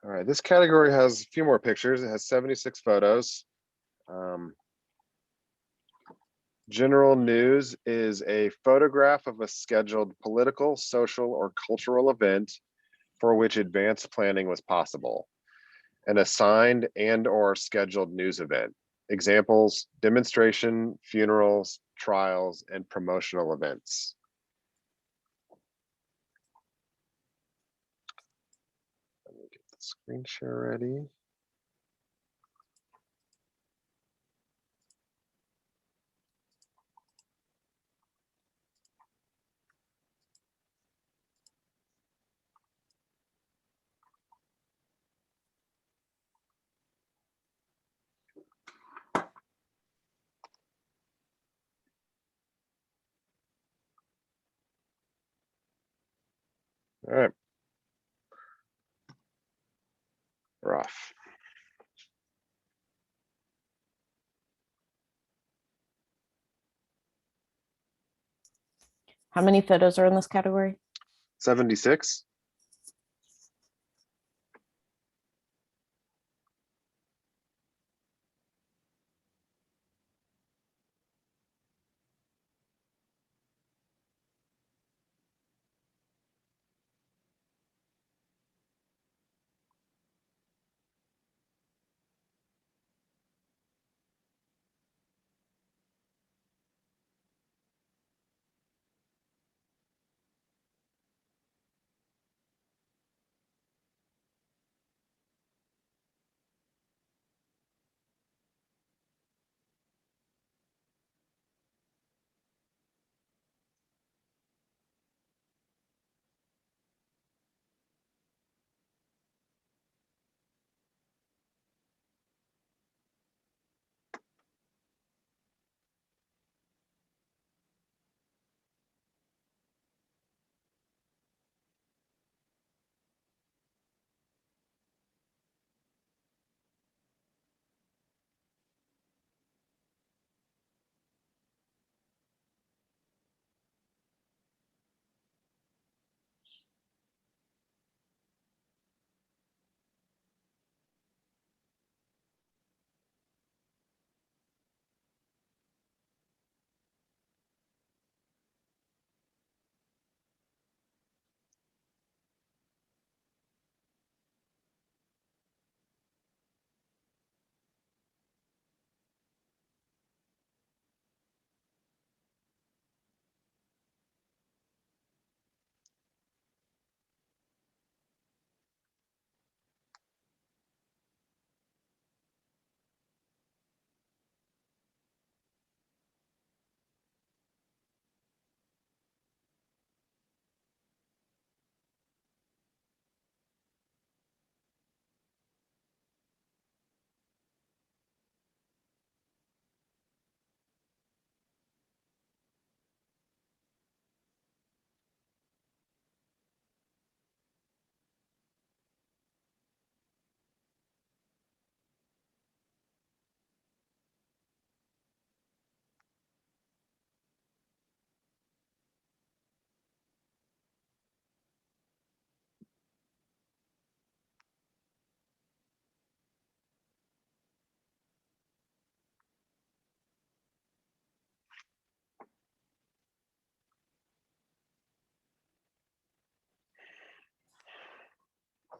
All right, this category has a few more pictures. It has 76 photos. General news is a photograph of a scheduled political, social, or cultural event for which advanced planning was possible. An assigned and/or scheduled news event. Examples: demonstration, funerals, trials, and promotional events. Let me get the screen share ready. All right. Rough. How many photos are in this category? 76.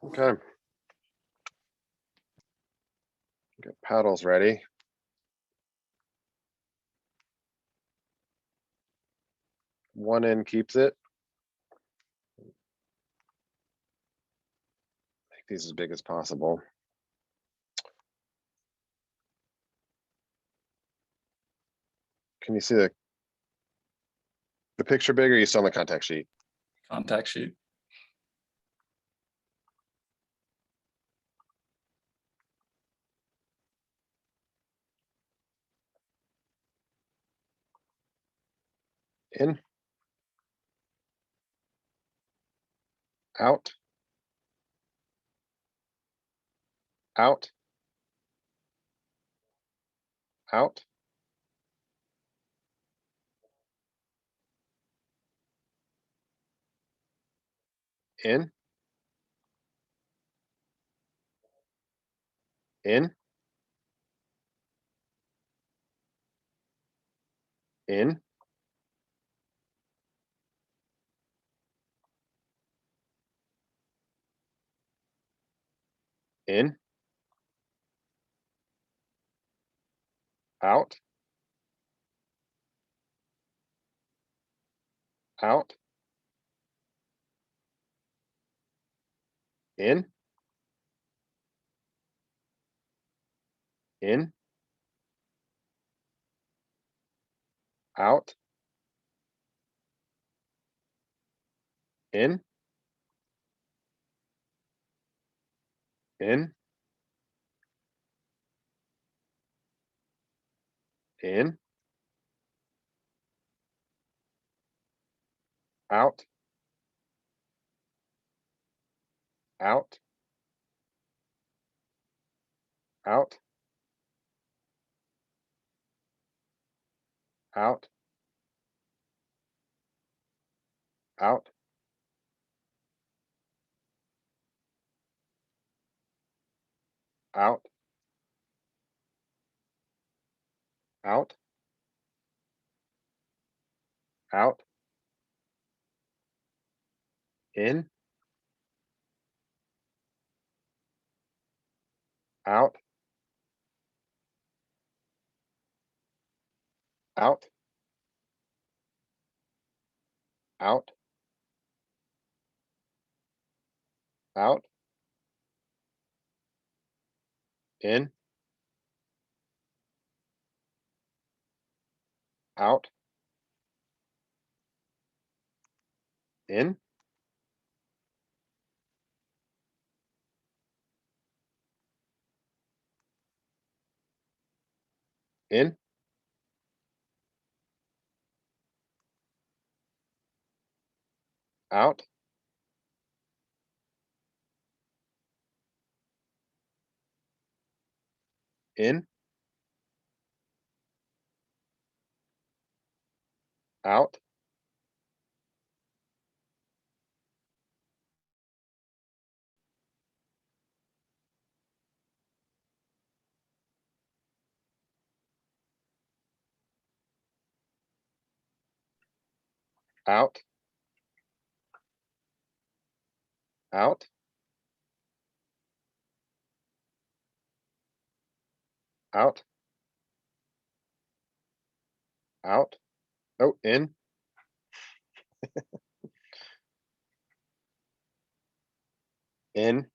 Okay. Get paddles ready. One end keeps it. Make these as big as possible. Can you see the picture big, or are you still on the contact sheet? Contact sheet. In. Out. Out. Out. In. in, in, in, out, out, in, in, out, in, in, in, out, out, out, out, out, out, out, out, in, out, out, out, out, in, out, in, in, out, in, out, out, out, out, out, oh, in, in,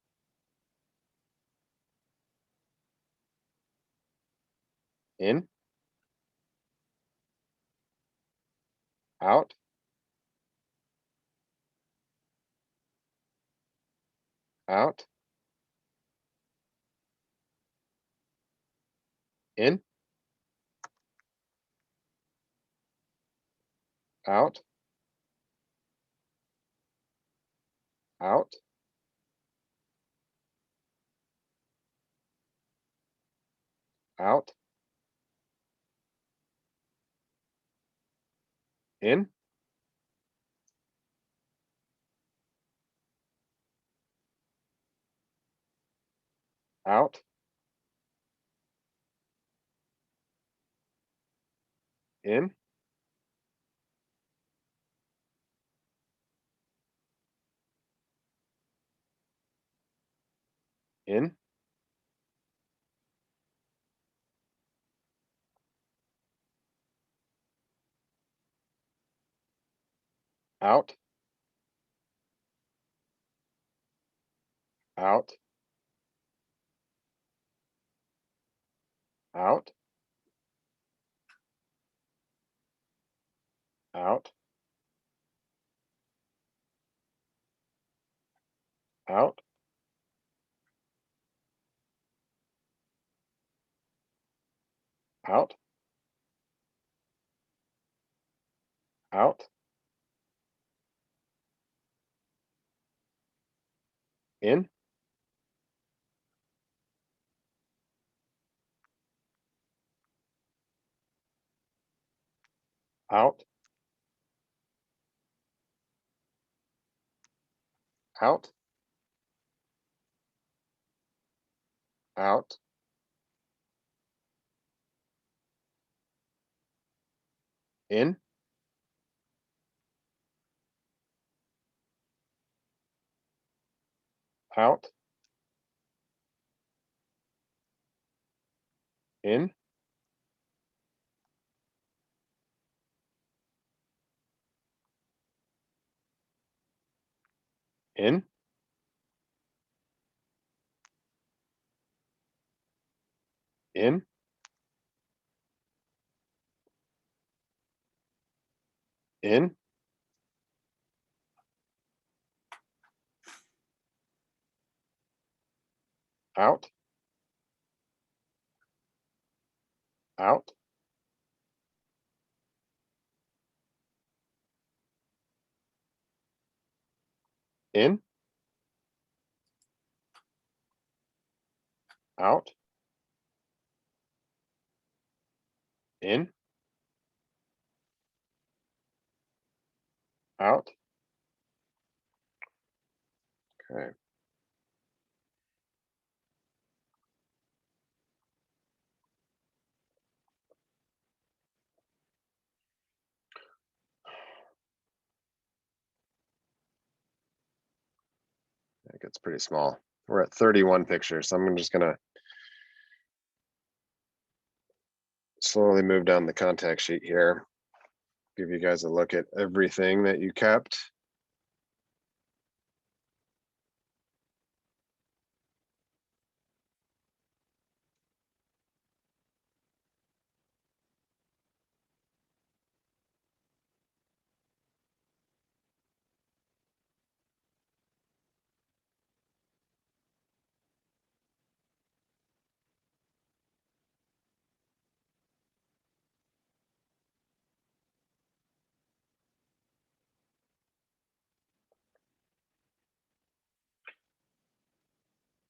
out, out, in, out, out, out, in, out, in, in, out, out, out, out, out, out, out, in, out, out, out, in, out, in, in, in, in, out, out, in, out, in, out. Okay. It gets pretty small. We're at 31 pictures, so I'm just gonna slowly move down the contact sheet here. Give you guys a look at everything that you kept.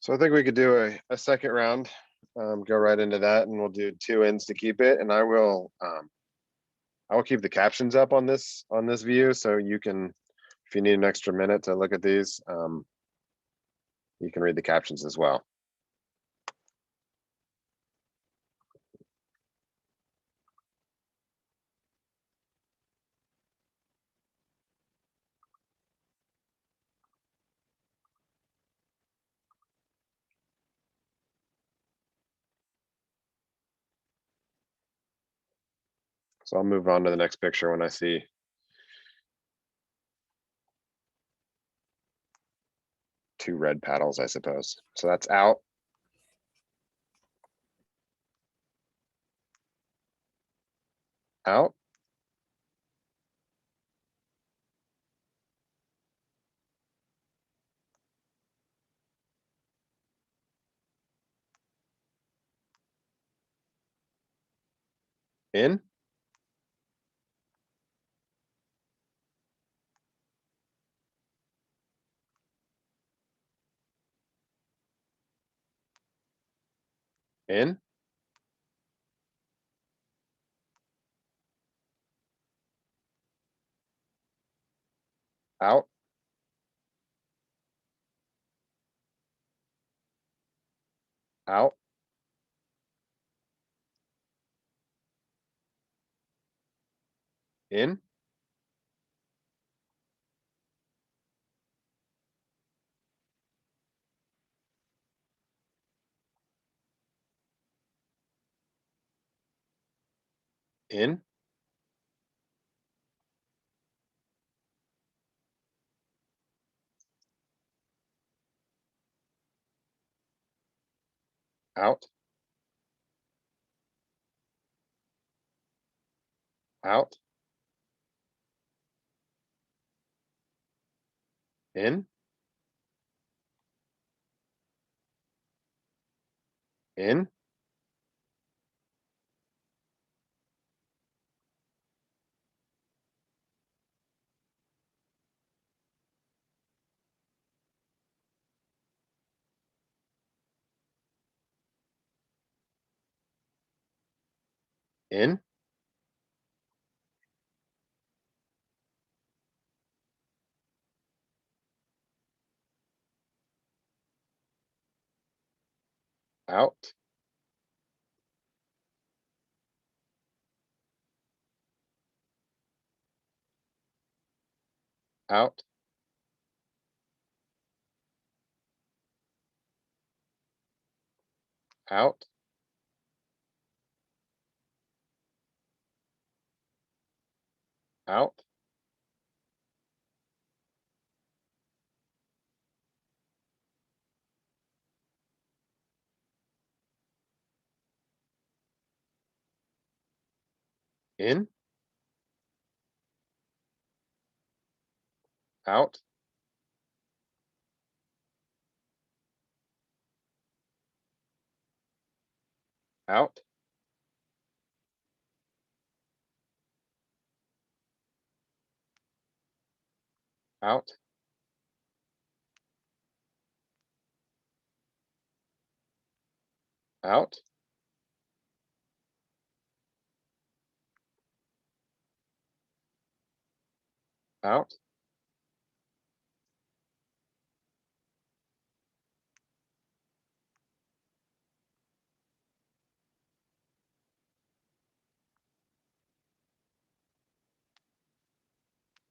So I think we could do a second round, go right into that, and we'll do 2 ends to keep it. And I will keep the captions up on this view, so you can, if you need an extra minute to look at these, you can read the captions as well. So I'll move on to the next picture when I see 2 red paddles, I suppose. So that's out. Out. In. In. Out. Out. In. In. Out. Out. In. In. In. Out. out, out, out, in, out, out, out, out, out,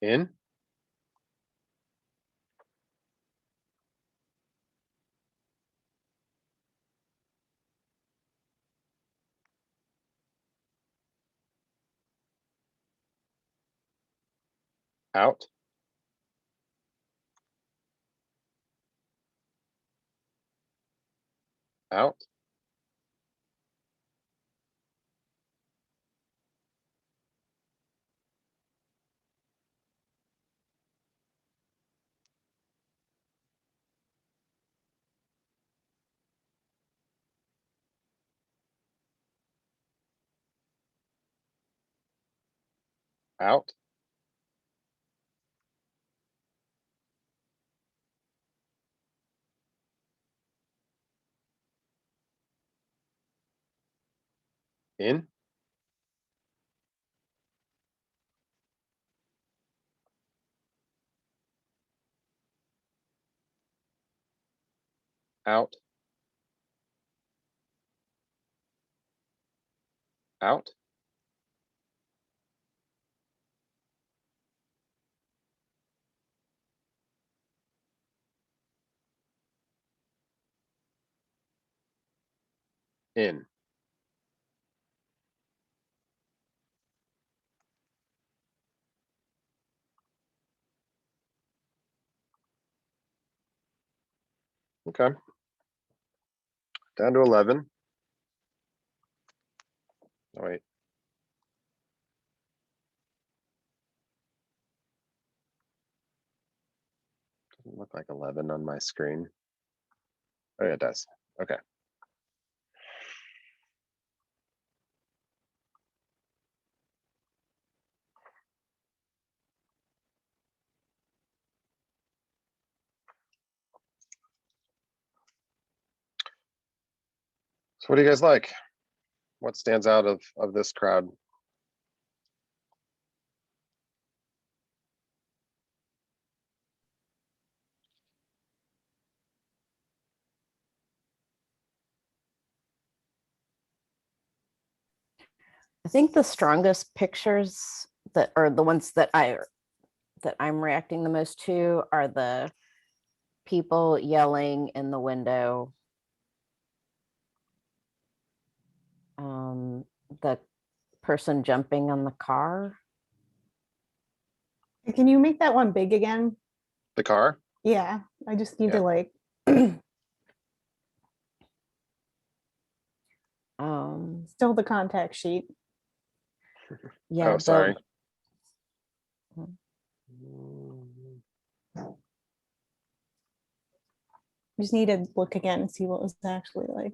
in, out, out, out, in, out, out, in. Okay. Down to 11. Oh, wait. Doesn't look like 11 on my screen. Oh, yeah, it does. Okay. So what do you guys like? What stands out of this crowd? I think the strongest pictures that are the ones that I'm reacting the most to are the people yelling in the window. The person jumping on the car. Can you make that one big again? The car? Yeah, I just need Yeah. to like. Still the contact sheet. Yeah. Oh, sorry. Just need to look again and see what was actually like.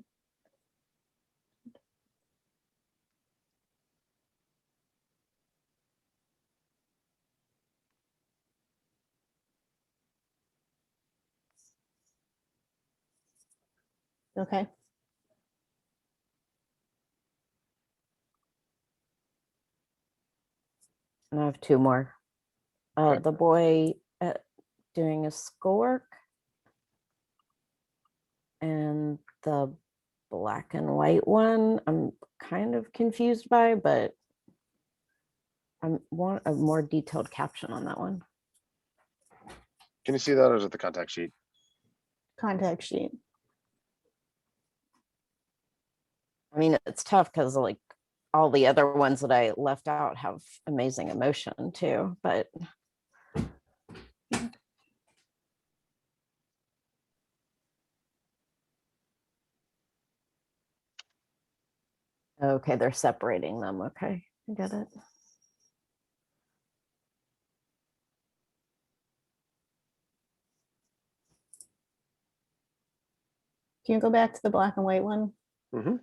Okay. And I have two more. Okay. The boy doing his schoolwork and the black and white one I'm kind of confused by, but I want a more detailed caption on that one. Can you see that, or is it the contact sheet? Contact sheet. I mean, it's tough because like all the other ones that I left out have amazing emotion too, but okay, they're separating them. Okay, I get it. Can you go back to the black and white one? Mm-hmm.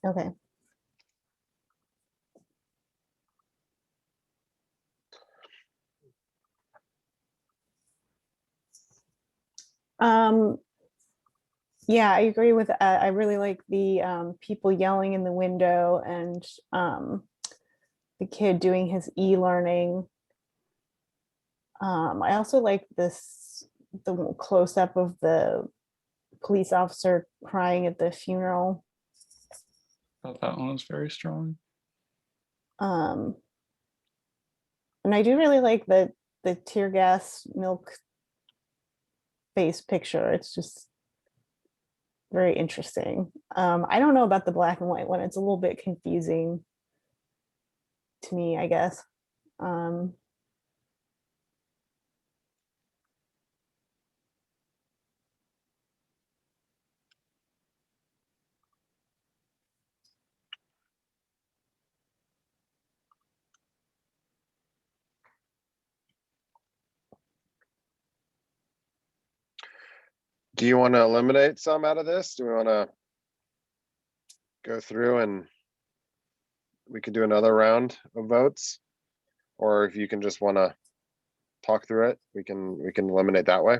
Okay. Yeah, I agree with, I really like the people yelling in the window and the kid doing his e-learning. I also like the close up of the police officer crying at the funeral. Thought that one was very strong. And I do really like the tear gas milk face picture. It's just very interesting. I don't know about the black and white one. It's a little bit confusing to me, I guess. Do you want to eliminate some out of this? Do we want to go through and we could do another round of votes? Or if you can just want to talk through it, we can eliminate that way.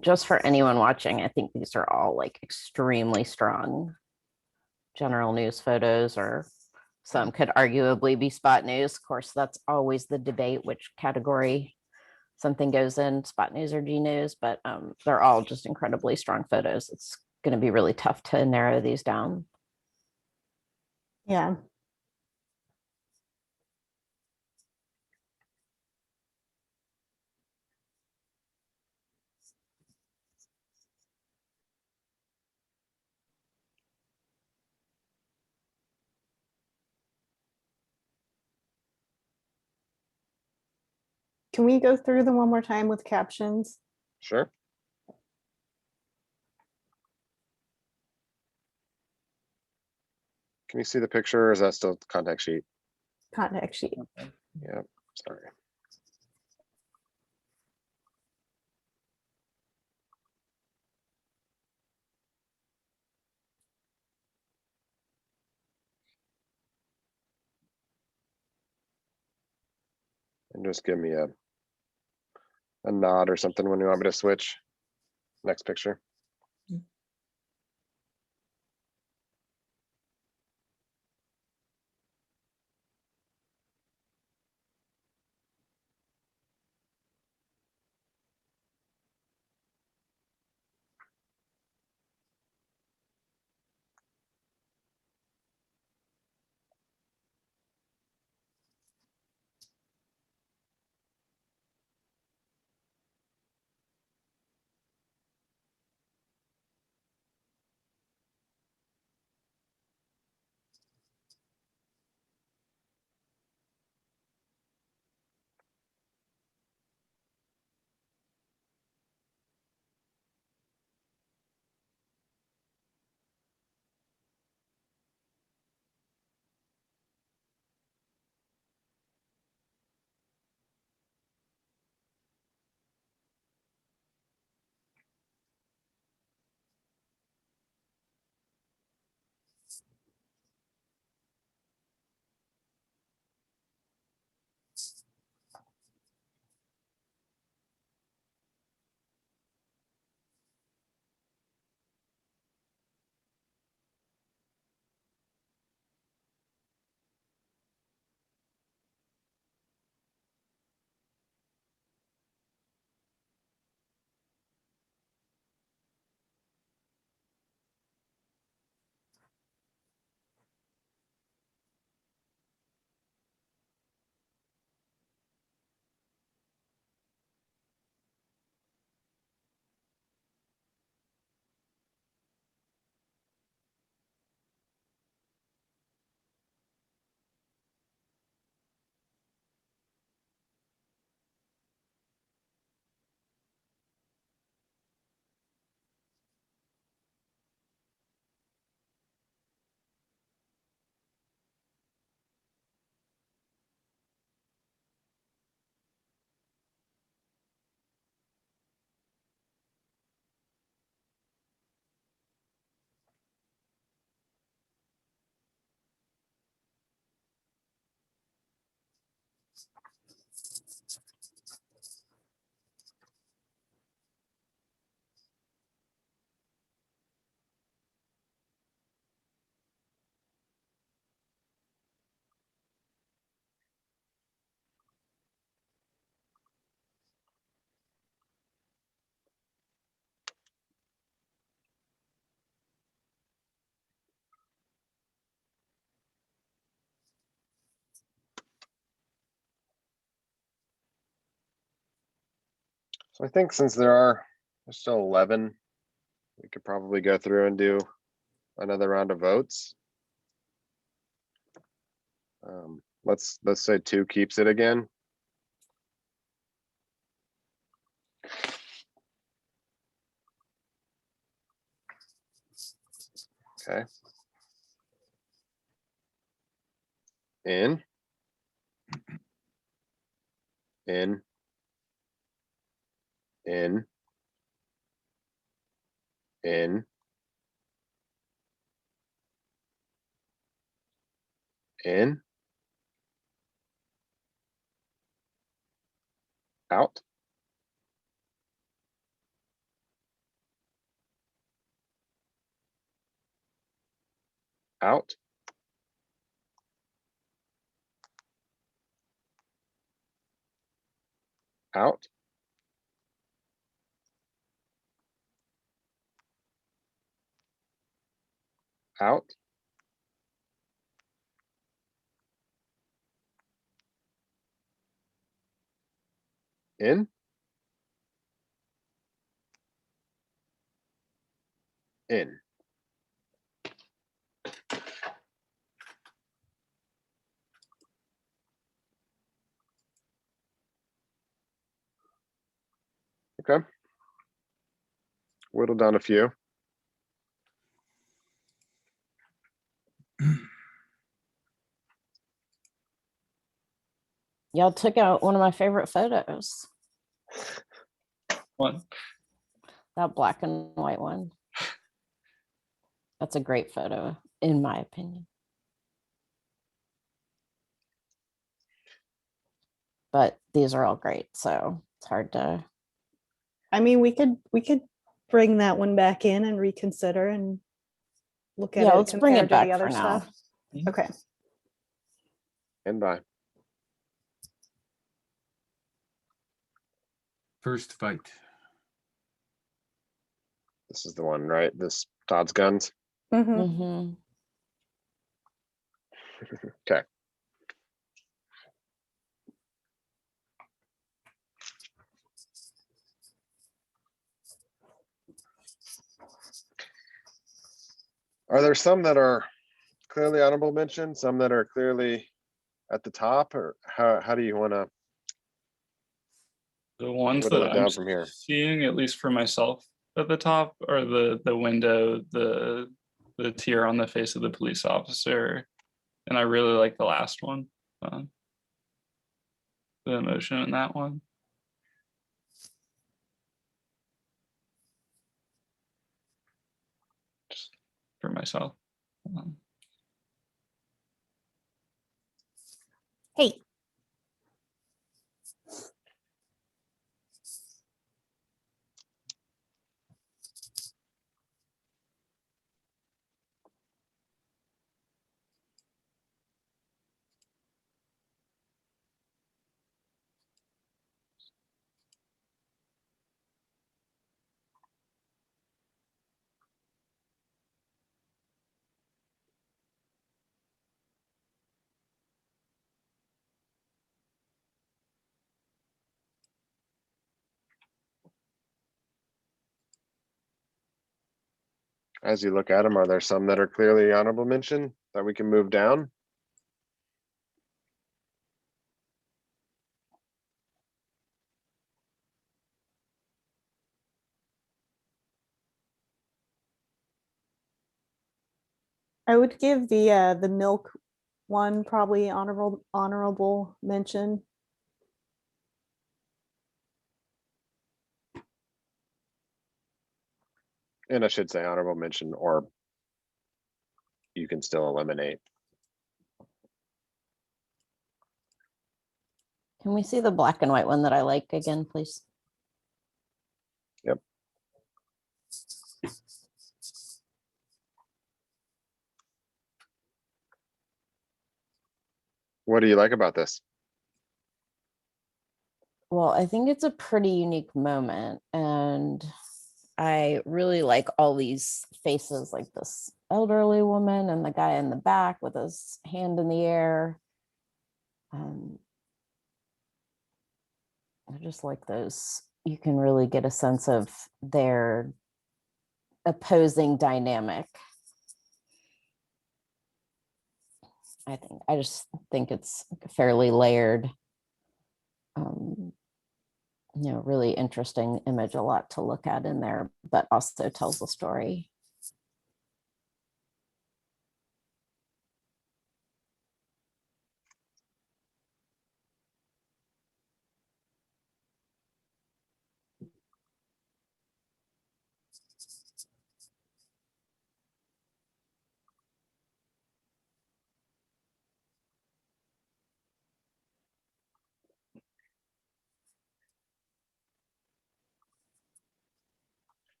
Just for anyone watching, I think these are all like extremely strong general news photos, or some could arguably be spot news. Of course, that's always the debate which category something goes in, spot news or G news, but they're all just incredibly strong photos. It's going to be really tough to narrow these down. Yeah. Can we go through them one more time with captions? Sure. Can you see the picture, or is that still the contact sheet? Contact sheet. Yeah, sorry. And just give me a nod or something when you want me to switch. Next picture. So I think since there's still 11, we could probably go through and do another round of votes. Let's say 2 keeps it again. Okay. In. In. In. In. In. Out. Out. Out. Out. In. In. Okay. Whittle down a few. Y'all took out one of my favorite photos, One. that black and white one. That's a great photo, in my opinion. But these are all great, so it's hard to. I mean, we could bring that one back in and reconsider and look at Yeah, it let's bring it compared to the back other for now. stuff. Okay. And by. First fight. This is the one, right? This Todd's guns. Mhm. Mhm. Okay. Are there some that are clearly honorable mention, some that are clearly at the top, or how do you want to The ones whittle that it I'm down from here? seeing, at least for myself, at the top are the window, the tear on the face of the police officer, and I really like the last one, the emotion in that one. Just for myself. Hey. As you look at them, are there some that are clearly honorable mention that we can move down? I would give the milk one probably honorable mention. And I should say honorable mention, or you can still eliminate. Can we see the black and white one that I like again, please? Yep. What do you like about this? Well, I think it's a pretty unique moment, and I really like all these faces, like this elderly woman and the guy in the back with his hand in the air. I just like those you can really get a sense of their opposing dynamic. I just think it's a fairly layered, really interesting image, a lot to look at in there, but also tells the story.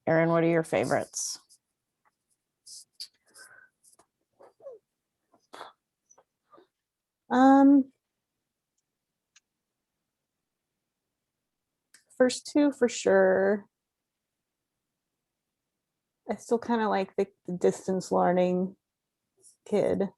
Erin, what are your favorites? First two for sure. I still kind of like the distance learning kid.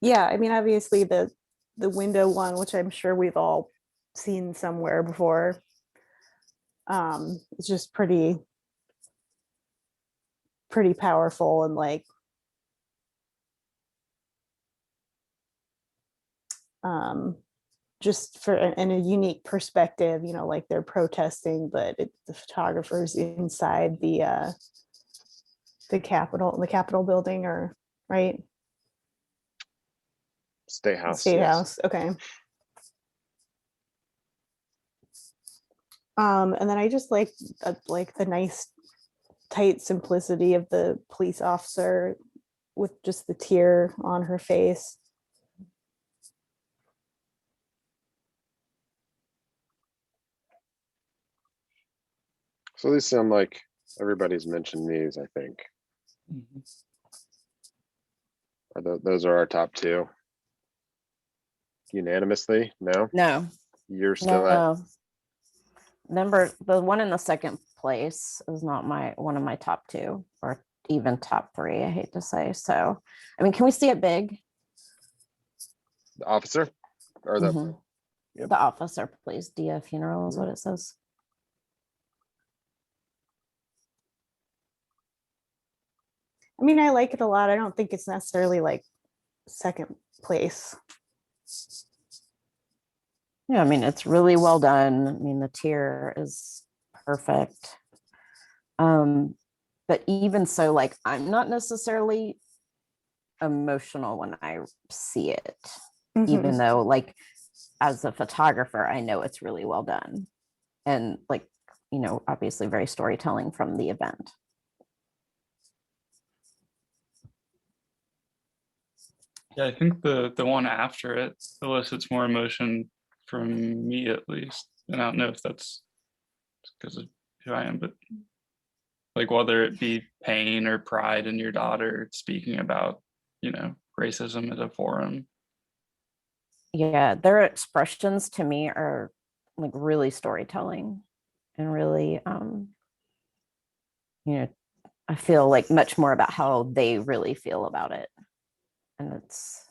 Yeah, I mean, obviously the window one, which I'm sure we've all seen somewhere before. It's just pretty powerful and like just for in a unique perspective, like they're protesting, but the photographer's inside the Capitol building, or right? State House. State yes. House. Okay. And then I just like the nice tight simplicity of the police officer with just the tear on her face. So these sound like everybody's mentioned these, I think. Those are our top two. Unanimously? No? No. You're still at No. Number, the one in the second place is not one of my top two, or even top three, I hate to say. So, I mean, can we see it big? the officer? Or the Mhm. Yep. The officer, please. Dia Funeral is what it says. I mean, I like it a lot. I don't think it's necessarily like second place. Yeah, I mean, it's really well done. I mean, the tear is perfect. But even so, like, I'm not necessarily emotional when I see it, even though, like, as a photographer, I know it's really well done. And like, obviously very storytelling from the event. Yeah, I think the one after it elicits more emotion from me, at least. And I don't know if that's because of who I am, but like whether it be pain or pride in your daughter speaking about, racism at a forum. Yeah, their expressions to me are like really storytelling and really, I feel like much more about how they really feel about it. And it's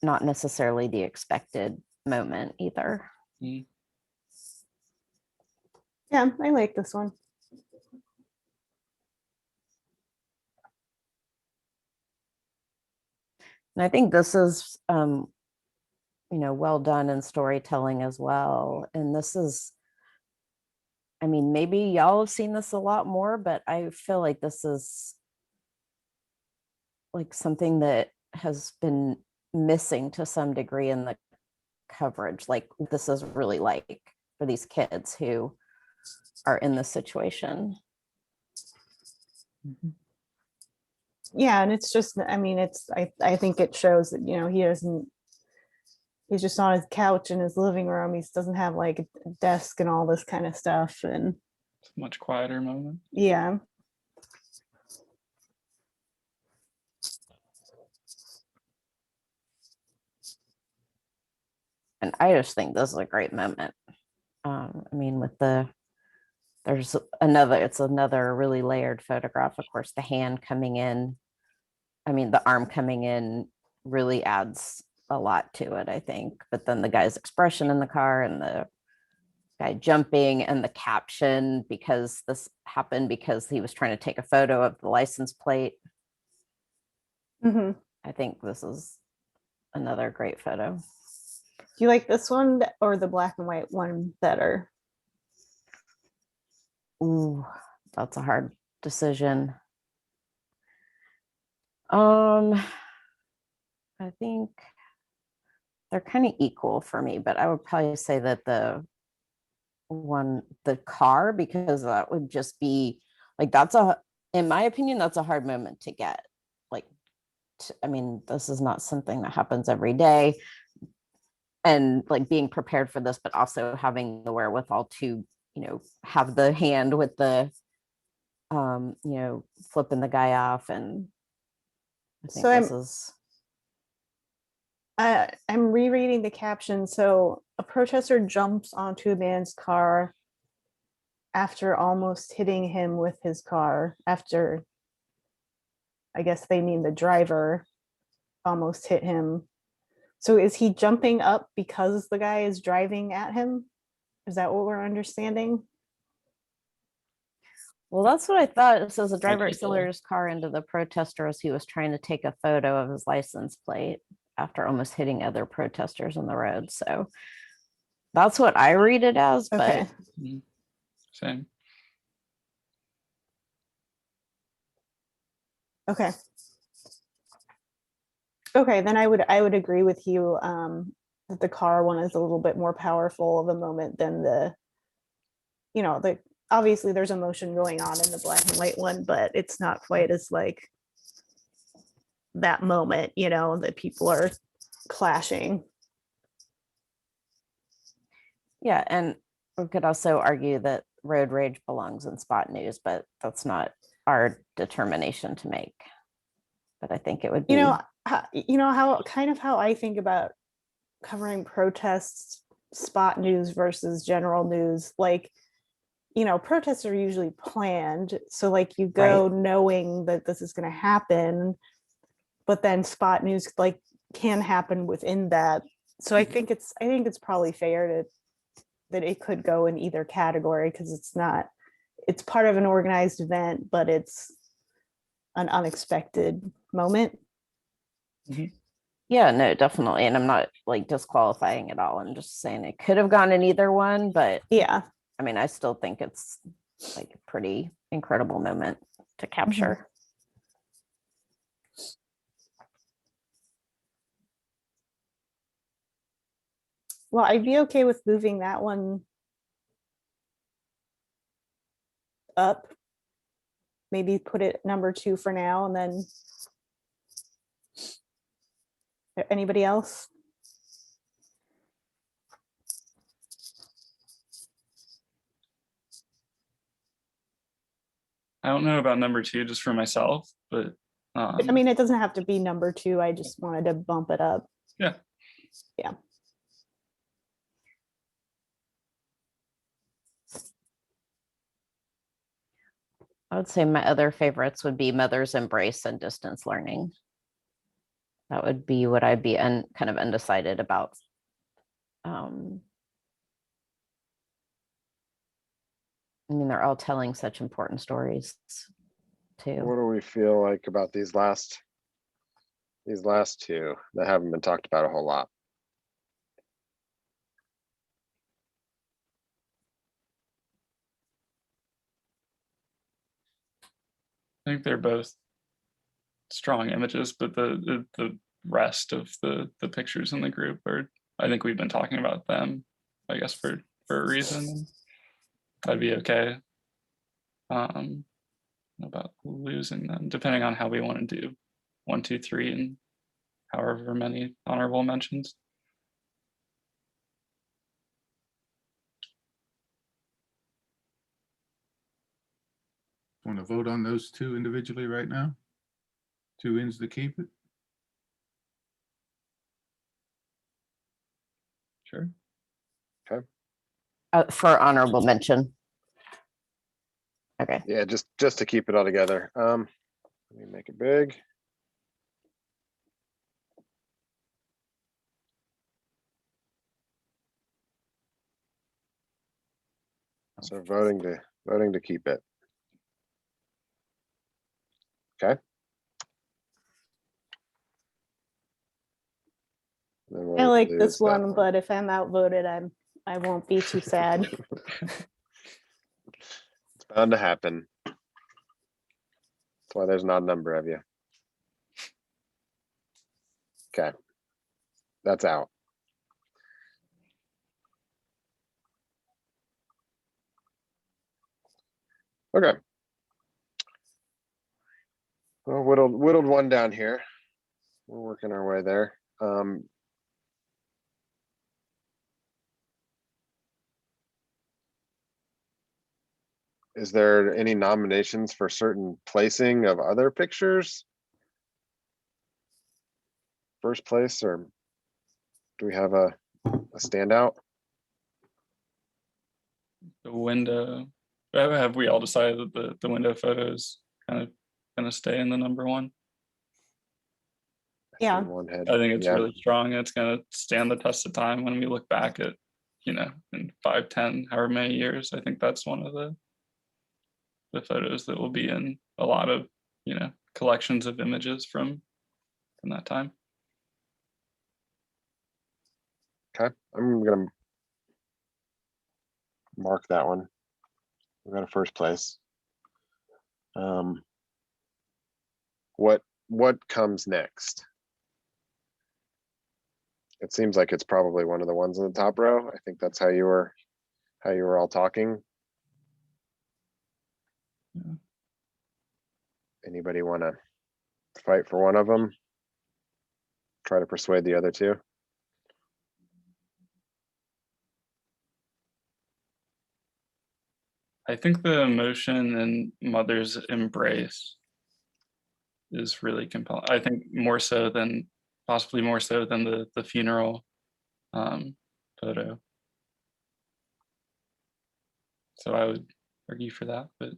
not necessarily the expected moment either. Yeah, I like this one. And I think this is, well done in storytelling as well. And this is, I mean, maybe y'all have seen this a lot more, but I feel like this is like something that has been missing to some degree in the coverage. Like, this is really like for these kids who are in this situation. Yeah, and it's just, I mean, I think it shows that, he's just on his couch in his living room. He doesn't have like a desk and all this kind of stuff. And It's a much quieter moment. yeah. And I just think this is a great moment. mean, with it's another really layered photograph. Of course, the hand coming in, the arm coming in really adds a lot to it, I think. But then the guy's expression in the car and the guy jumping and the caption, because this happened because he was trying to take a photo of the license plate. Mhm. I think this is another great photo. Do you like this one or the black and white one better? Ooh, that's a hard decision. I think they're kind of equal for me, but I would probably say that the car, because that would just be like, in my opinion, that's a hard moment to get. Like, this is not something that happens every day. And like being prepared for this, but also having the wherewithal to, have the hand with the, flipping the guy off. And I think So this is. I'm rereading the caption. So a protester jumps onto a man's car after almost hitting him with his car. After, I guess they mean the driver almost hit him. So is he jumping up because the guy is driving at him? Is that what we're understanding? Well, that's what I thought. It says the driver Might be both. accelerated his car into the protester as he was trying to take a photo of his license plate after almost hitting other protesters on the road. So that's what I read it as. Okay. But Same. Okay. Okay, then I would agree with you that the car one is a little bit more powerful of a moment than the obviously there's emotion going on in the black and white one, but it's not quite as like that moment, that people are clashing. yeah, and we could also argue that road rage belongs in spot news, but that's not our determination to make. But I think it would be. How I think about covering protests, spot news versus general news, like, protests are usually planned, so like you go knowing that this is going to happen, but then spot news like can happen within that. So I think it's probably fair that it could go in either category, because it's part of an organized event, but it's an unexpected moment. Yeah, no, definitely. And I'm not like disqualifying at all. I'm just saying it could have gone in either one, but Yeah. I still think it's like a pretty incredible moment to capture. Well, I'd be okay with moving that one up. Maybe put it number 2 for now, and then anybody else? I don't know about number 2 just for myself, but it doesn't have to be number 2. I just wanted to bump it up. Yeah. Yeah. I would say my other favorites would be Mother's Embrace and Distance Learning. That would be what I'd be kind of undecided about. They're all telling such important stories too. What do we feel like about these last 2 that haven't been talked about a whole lot? I think they're both strong images, but the rest of the pictures in the group are, I think we've been talking about them, I guess, for a reason. I'd be okay about losing them, depending on how we want to do 1, 2, 3, and however many honorable mentions. Want to vote on those 2 individually right now? 2 ends to keep it? Sure. Okay. For honorable mention. Okay. Yeah, just to keep it all together. Let me make it big. So voting to keep it. Okay. Then I we'll like lose this that one, but if I'm outvoted, I won't be too sad. It's bound to happen. That's why there's not a number of you. Okay. That's out. Okay. Well, whittled one down here. We're working our way there. Is there any nominations for certain placing of other pictures? First place, or do we have a standout? The window, have we all decided that the window photos kind of gonna stay in the number one? Yeah. One head. I think it's Yeah. really strong. It's gonna stand the test of time when we look back at, in 5, 10, however many years. I think that's one of the photos that will be in a lot of, collections of images from that time. Okay, I'm gonna mark that one. We got a first place. What comes next? It seems like it's probably one of the ones in the top row. I think that's how you were all talking. Yeah. Anybody want to fight for one of them? Try to persuade the other two. I think the emotion in Mother's embrace is really compelling. I think possibly more so than the funeral photo. So I would argue for that, but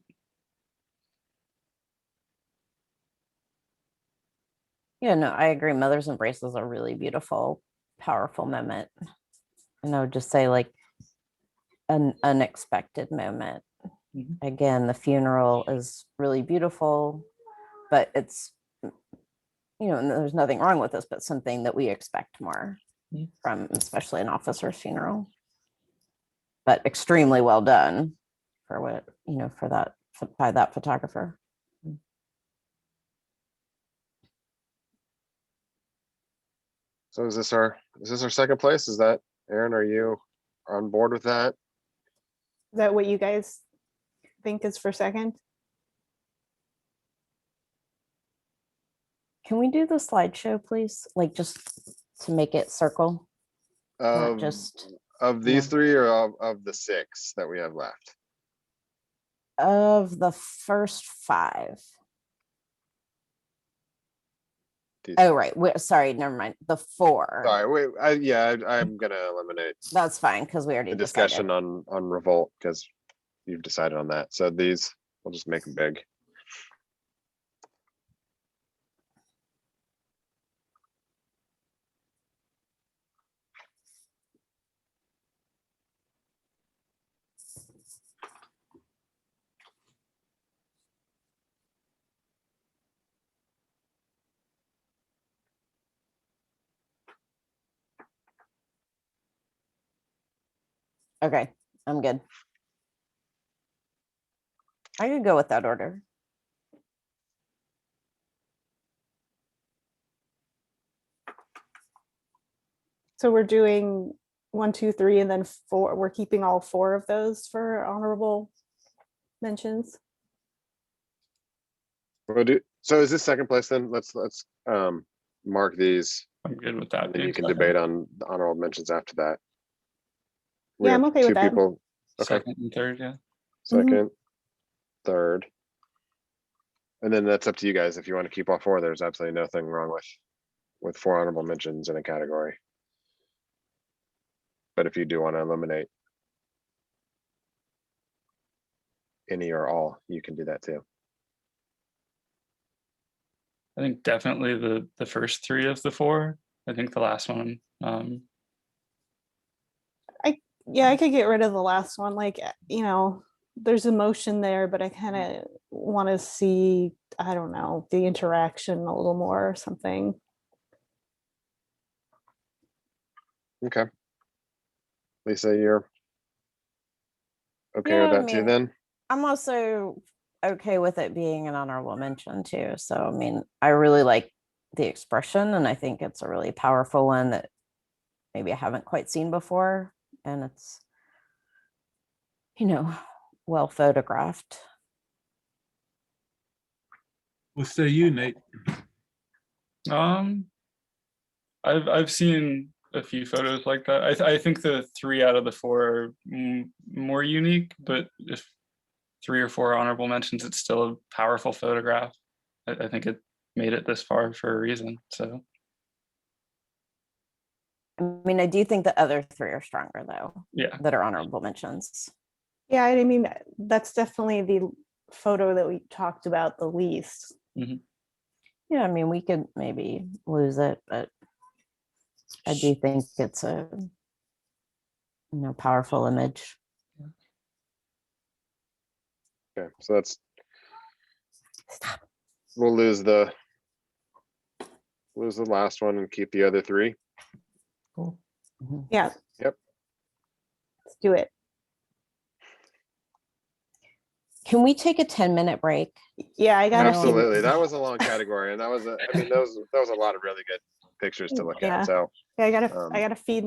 Yeah, no, I agree. Mother's embrace is a really beautiful, powerful moment. And I would just say like an unexpected moment. Mhm. Again, the funeral is really beautiful, but it's, and there's nothing wrong with this, but something that we expect more Mhm. from, especially an officer's funeral. But extremely well done for what, by that photographer. So is this our second place? Is that, Erin, are you on board with that? Is that what you guys think is for second? Can we do the slideshow, please? Like just to make it circle, not Of just these yeah. three, or of the 6 that we have left? Of the first 5. These Oh, three. right. Sorry, never mind. The 4. Sorry, wait. I'm gonna eliminate That's fine because we already the discussion decided. on revolt because you've decided on that. So these, we'll just make them big. Okay, I'm good. I could go with that order. So we're doing 1, 2, 3, and then 4. We're keeping all 4 of those for honorable mentions. So is this second place then? Let's mark these, I'm good with that. and then you can being debate on the honorable mentions after that. We Yeah, have I'm okay with 2 that. people. Okay, second and third, yeah. second, third. And then that's up to you guys. If you want to keep all 4, there's absolutely nothing wrong with 4 honorable mentions in a category. But if you do want to eliminate, any or all, you can do that too. I think definitely the first three of the four. I think the last one, Yeah, I could get rid of the last one. Like, you know, there's emotion there, but I kind of want to see, I don't know, the interaction a little more or something. Okay. Lisa, you're okay Yeah, with I that too mean, then? I'm also okay with it being an honorable mention too. So, I mean, I really like the expression, and I think it's a really powerful one that maybe I haven't quite seen before. And it's, you know, well photographed. What say you, Nate? I've seen a few photos like that. I think the 3 out of the 4 are more unique, but if 3 or 4 honorable mentions, it's still a powerful photograph. I think it made it this far for a reason. So I mean, I do think the other 3 are stronger though, yeah, that are honorable mentions. Yeah, I mean, that's definitely the photo that we talked about the least. Yeah, I mean, we could maybe lose it, but I do think it's a, you know, powerful image. Okay, so that's, we'll lose the last one and keep the other 3. Mhm. Yeah. Yep. Let's do it. Can we take a 10-minute break? Yeah, I gotta. Absolutely. That was a long category, and that was a, I mean, that was a lot of really good pictures to look Yeah. at. So I um, gotta feed